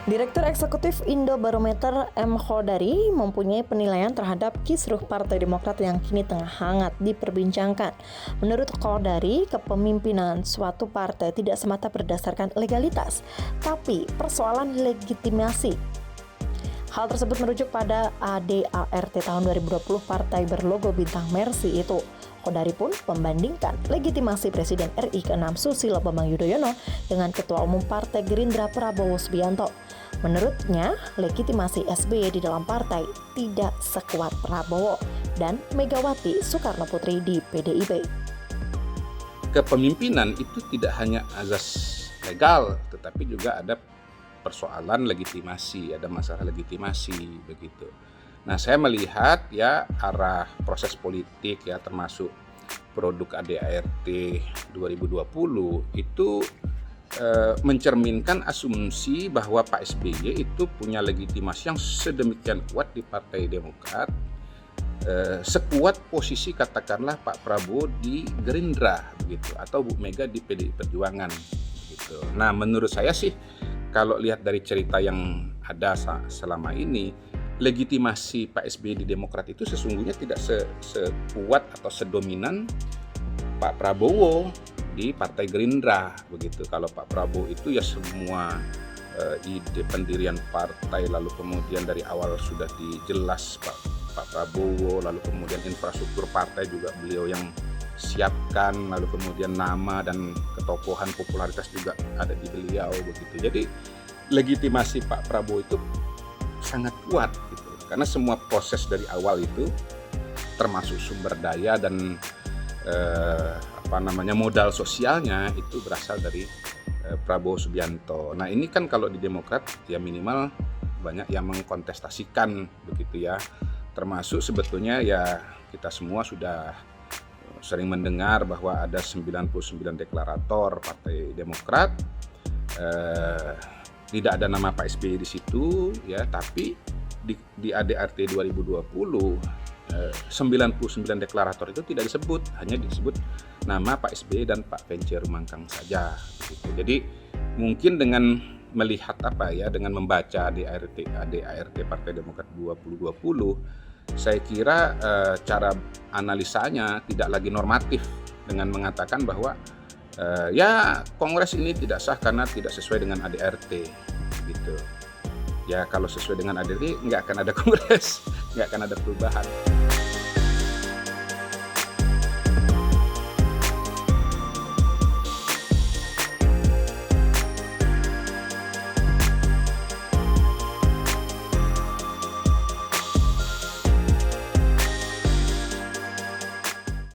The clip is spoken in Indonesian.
Direktur Eksekutif Indobarometer M. Khodari mempunyai penilaian terhadap kisruh Partai Demokrat yang kini tengah hangat diperbincangkan. Menurut Khodari, kepemimpinan suatu partai tidak semata berdasarkan legalitas, tapi persoalan legitimasi. Hal tersebut merujuk pada ADART tahun 2020 partai berlogo bintang Mercy itu. Khodari pun membandingkan legitimasi Presiden RI ke-6 Susilo Bambang Yudhoyono dengan Ketua Umum Partai Gerindra Prabowo Subianto. Menurutnya, legitimasi SBY di dalam partai tidak sekuat Prabowo dan Megawati Soekarno Putri di PDIP. Kepemimpinan itu tidak hanya azas legal, tetapi juga ada persoalan legitimasi, ada masalah legitimasi begitu. Nah, saya melihat ya arah proses politik ya termasuk produk ADART 2020 itu mencerminkan asumsi bahwa Pak SBY itu punya legitimasi yang sedemikian kuat di Partai Demokrat, sekuat posisi katakanlah Pak Prabowo di Gerindra begitu atau Bu Mega di PDI Perjuangan gitu. Nah, menurut saya sih kalau lihat dari cerita yang ada selama ini, legitimasi Pak SBY di Demokrat itu sesungguhnya tidak sekuat atau sedominan Pak Prabowo di Partai Gerindra begitu. Kalau Pak Prabowo itu ya semua ide pendirian partai, lalu kemudian dari awal sudah dijelas Pak Prabowo, lalu kemudian infrastruktur partai juga beliau yang siapkan, lalu kemudian nama dan ketokohan popularitas juga ada di beliau begitu. Jadi legitimasi Pak Prabowo itu sangat kuat gitu, karena semua proses dari awal itu termasuk sumber daya dan modal sosialnya itu berasal dari Prabowo Subianto. Nah, ini kan kalau di Demokrat ya minimal banyak yang mengkontestasikan begitu ya, termasuk sebetulnya ya kita semua sudah sering mendengar bahwa ada 99 deklarator Partai Demokrat, tidak ada nama Pak SBY di situ ya, tapi di ADART 2020 99 deklarator itu tidak disebut, hanya disebut nama Pak SBY dan Pak Pence Rumangkang saja gitu. Jadi mungkin dengan melihat dengan membaca ADART Partai Demokrat 2020, saya kira cara analisanya tidak lagi normatif dengan mengatakan bahwa ya Kongres ini tidak sah karena tidak sesuai dengan ADART gitu. Ya kalau sesuai dengan ADART nggak akan ada Kongres, nggak akan ada perubahan.